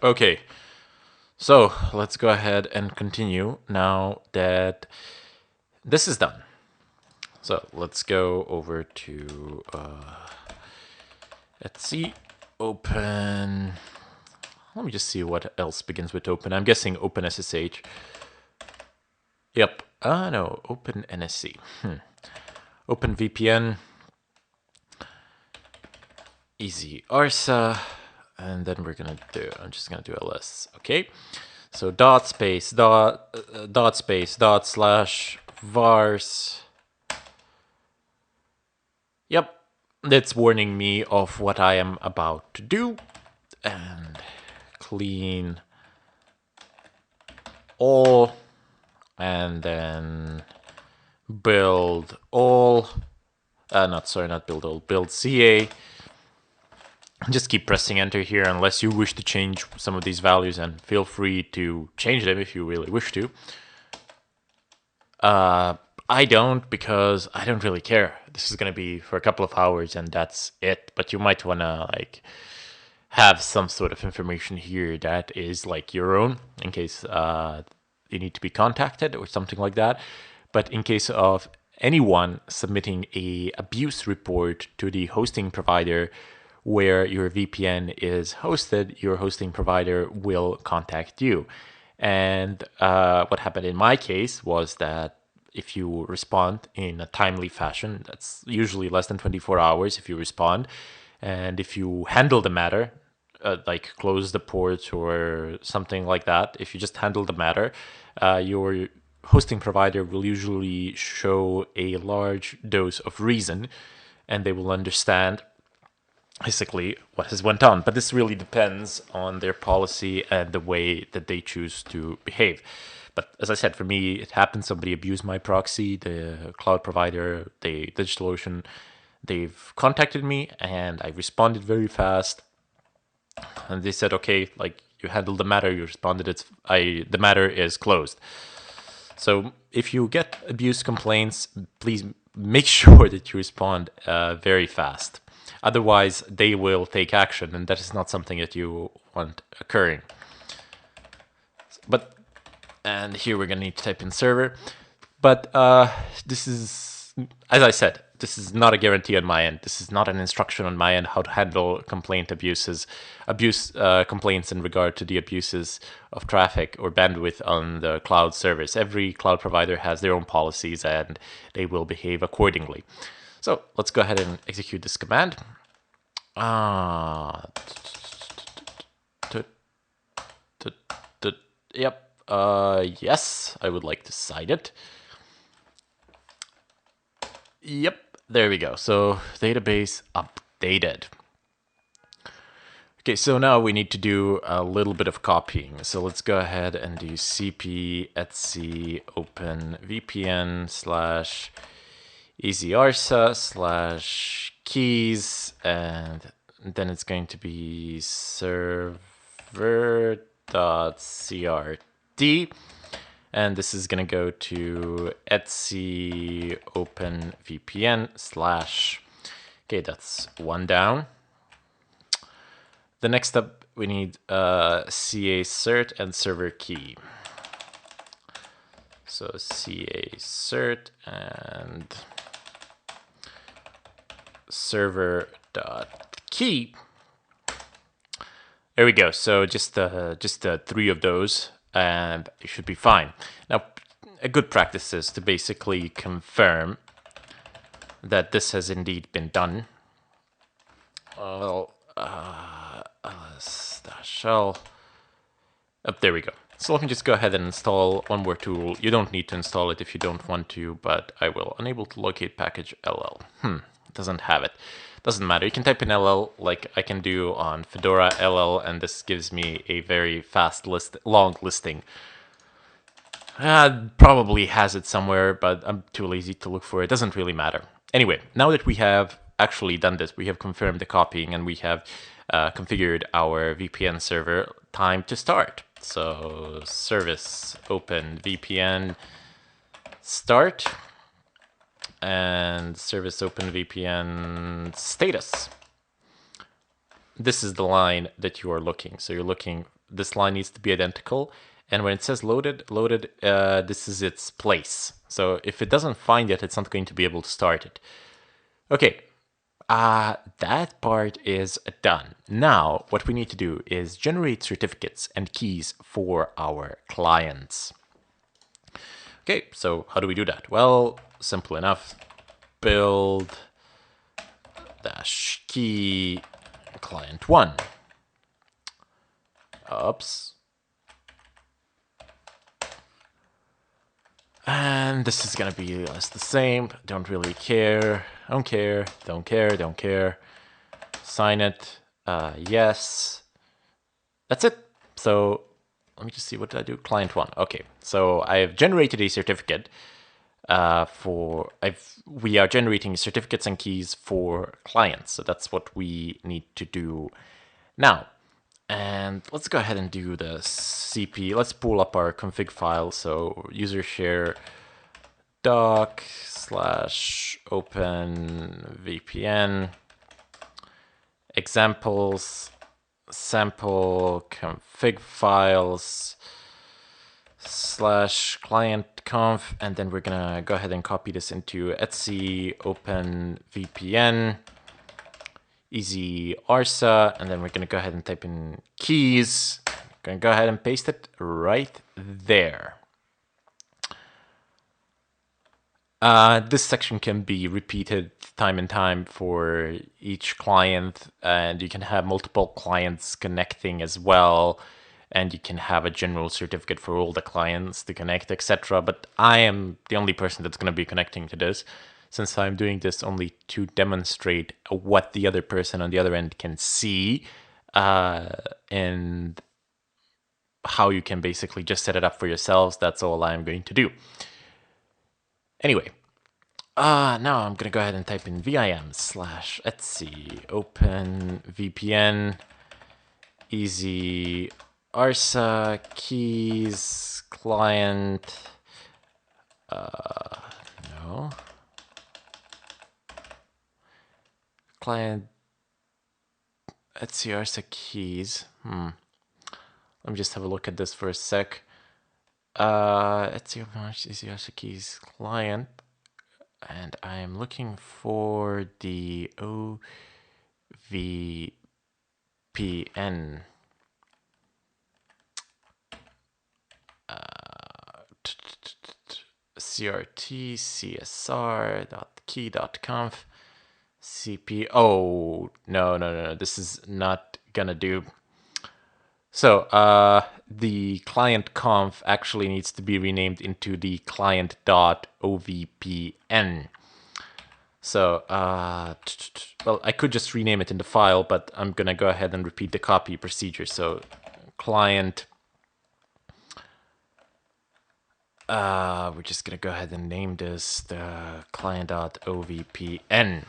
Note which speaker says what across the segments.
Speaker 1: Okay, so let's go ahead and continue now that this is done. So let's go over to let's see, open. Let me just see what else begins with open. I'm guessing open SSH. Yep. No, open NSC. Open VPN. Easy ARSA. And then we're gonna do, I'm just gonna do ls. Okay. So dot space dot space dot slash vars. Yep. It's warning me of what I am about to do. And clean all. And then build all. Not build all, build CA. Just keep pressing enter here unless you wish to change some of these values, and feel free to change them if you really wish to. I don't, because I don't really care. This is going to be for a couple of hours and that's it. But you might want to like have some sort of information here that is like your own in case you need to be contacted or something like that. But in case of anyone submitting a abuse report to the hosting provider where your VPN is hosted, your hosting provider will contact you. And what happened in my case was that if you respond in a timely fashion, that's usually less than 24 hours if you respond, and if you handle the matter, like close the port or something like that, if you just handle the matter, your hosting provider will usually show a large dose of reason, and they will understand basically what has went on. But this really depends on their policy and the way that they choose to behave. But as I said, for me, it happened. Somebody abused my proxy, the cloud provider, the DigitalOcean. They've contacted me, and I responded very fast. And they said, "Okay, like you handled the matter, you responded. The matter is closed." So if you get abuse complaints, please make sure that you respond very fast. Otherwise, they will take action, and that is not something that you want occurring. But, and here we're gonna need to type in server. But this is, as I said, this is not a guarantee on my end. This is not an instruction on my end how to handle abuse complaints in regard to the abuses of traffic or bandwidth on the cloud service. Every cloud provider has their own policies, and they will behave accordingly. So let's go ahead and execute this command. Yep. Yes, I would like to cite it. Yep, there we go. So database updated. Okay, so now we need to do a little bit of copying. So let's go ahead and do cp etc open vpn slash easyarsa slash keys, and then it's going to be server.crt, and this is going to go to etc open vpn slash. Okay, that's one down. The next step, we need ca cert and server key. So ca cert and server.key. There we go. So just three of those, and it should be fine. Now, a good practice is to basically confirm that this has indeed been done. Shell. Oh, there we go. So let me just go ahead and install one more tool. You don't need to install it if you don't want to, but I will. Unable to locate package LL. It doesn't have it. Doesn't matter. You can type in LL like I can do on Fedora LL, and this gives me a very fast long listing. Probably has it somewhere, but I'm too lazy to look for it. Doesn't really matter. Anyway, now that we have actually done this, we have confirmed the copying, and we have configured our VPN server, time to start. So service open VPN start and service open VPN status. This is the line that you are looking. So you're looking this line needs to be identical. And when it says loaded, this is its place. So if it doesn't find it, it's not going to be able to start it. Okay, that part is done. Now, what we need to do is generate certificates and keys for our clients. Okay, so how do we do that? Well, simple enough. Build -key client1. Oops. And this is gonna be the same. Don't really care. Don't care. Don't care. Don't care. Sign it. Yes. That's it. So let me just see, what did I do? Client1. Okay. So I've generated a certificate we are generating certificates and keys for clients. So that's what we need to do now. And let's go ahead and do the CP. Let's pull up our config file. So user share doc/open VPN examples sample config files /client-conf, and then we're gonna go ahead and copy this into etc open VPN easy arsa, and then we're gonna go ahead and type in keys. Gonna go ahead and paste it right there. This section can be repeated time and time for each client, and you can have multiple clients connecting as well, and you can have a general certificate for all the clients to connect, etc. But I am the only person that's going to be connecting to this, since I'm doing this only to demonstrate what the other person on the other end can see, and how you can basically just set it up for yourselves. That's all I'm going to do. Anyway, now I'm gonna go ahead and type in vim/etc open VPN easy arsa keys client no client etc arsa keys. Let me just have a look at this for a sec. etc easy arsa keys client, and I'm looking for the OVPN. CRT csr.key.conf cp. Oh, no, this is not gonna do. So the client conf actually needs to be renamed into the client.ovpn. So, well, I could just rename it in the file, but I'm gonna go ahead and repeat the copy procedure. So client, we're just gonna go ahead and name this the client.ovpn.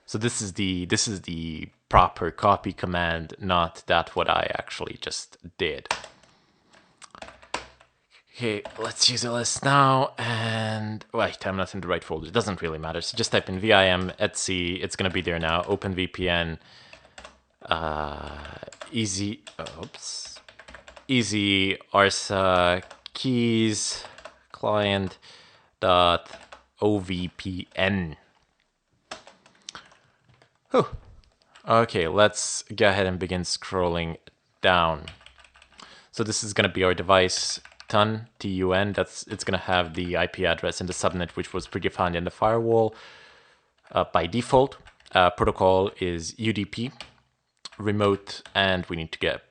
Speaker 1: So this is the proper copy command, not that what I actually just did. Okay, let's use a list now, and wait, I'm not in the right folder. It doesn't really matter. So just type in vim etc. It's gonna be there now. Open VPN easy arsa keys client dot ovpn. Whew. Okay, let's go ahead and begin scrolling down. So this is going to be our device TUN, TUN. It's going to have the IP address in the subnet, which was predefined in the firewall by default. Protocol is UDP, remote, and we need to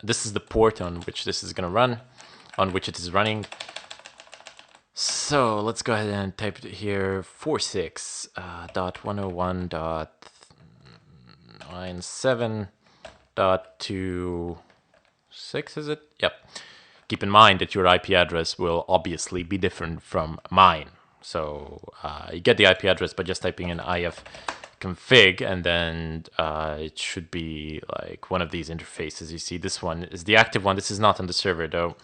Speaker 1: this is the port on which this is going to run, on which it is running. So let's go ahead and type it here, 46.101.97.26, is it? Yep. Keep in mind that your IP address will obviously be different from mine. So you get the IP address by just typing in ifconfig, and then it should be like one of these interfaces. You see, this one is the active one. This is not on the server though.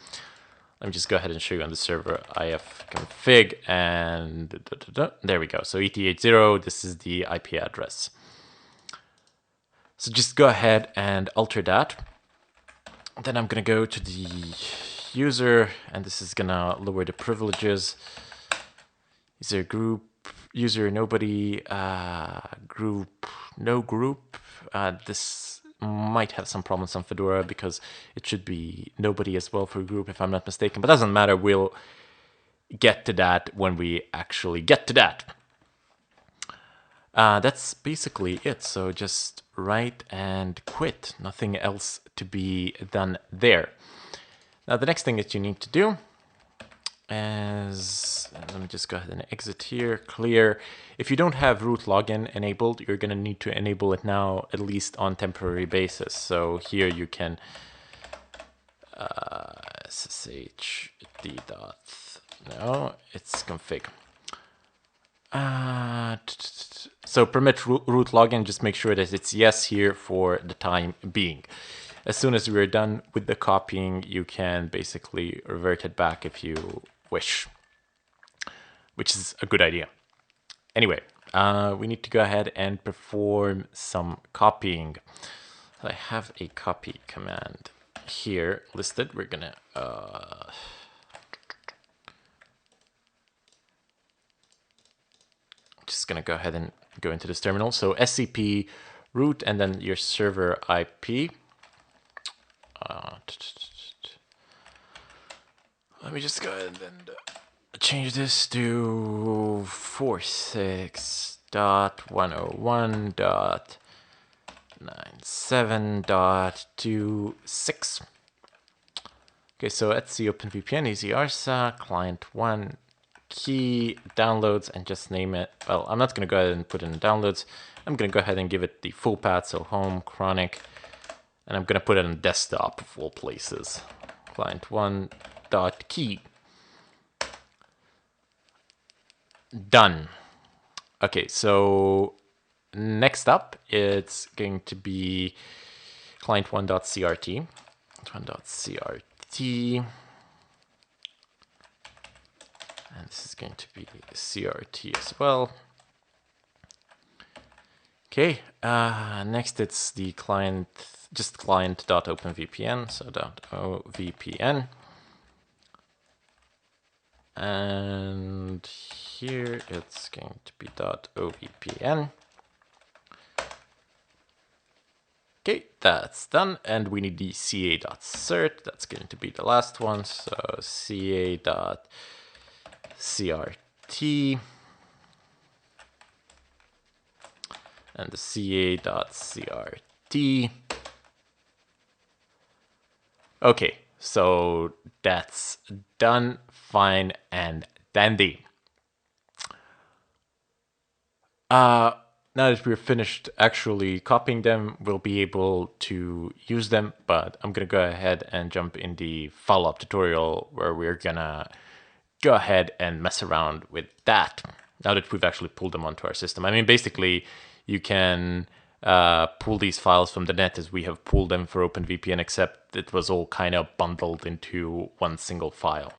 Speaker 1: Let me just go ahead and show you on the server ifconfig, and there we go. So ET80, this is the IP address. So just go ahead and alter that. Then I'm gonna go to the user, and this is gonna lower the privileges. User group, user nobody, group no group. This might have some problems on Fedora because it should be nobody as well for group if I'm not mistaken, but doesn't matter. We'll get to that when we actually get to that. That's basically it. So just write and quit. Nothing else to be done there. Now the next thing that you need to do is, let me just go ahead and exit here, clear. If you don't have root login enabled, you're going to need to enable it now, at least on temporary basis. So here you can ssh d dot, no, it's config. So permit root login, just make sure that it's yes here for the time being. As soon as we're done with the copying, you can basically revert it back if you wish, which is a good idea. Anyway, we need to go ahead and perform some copying. I have a copy command here listed. We're gonna just gonna go ahead and go into this terminal. So scp root and then your server IP. Let me just go ahead and change this to 46.101.97.26. Okay, so etc OpenVPN, easy RSA, client 1, key, downloads, and just name it. Well, I'm not going to go ahead and put in downloads. I'm going to go ahead and give it the full path, so home, chronic, and I'm going to put it on desktop of all places. Client 1 dot key. Done. Okay, so next up, it's going to be client 1.crt. 1.crt. And this is going to be CRT as well. Okay, next it's the client, just client.openvpn, so .ovpn. And here it's going to be .ovpn. Okay, that's done, and we need the ca.cert. That's going to be the last one, so ca.crt. And the ca.crt. Okay, so that's done, fine, and dandy. Now that we're finished actually copying them, we'll be able to use them, but I'm going to go ahead and jump in the follow-up tutorial where we're going to go ahead and mess around with that now that we've actually pulled them onto our system. I mean, basically, you can pull these files from the net as we have pulled them for OpenVPN, except it was all kind of bundled into one single file.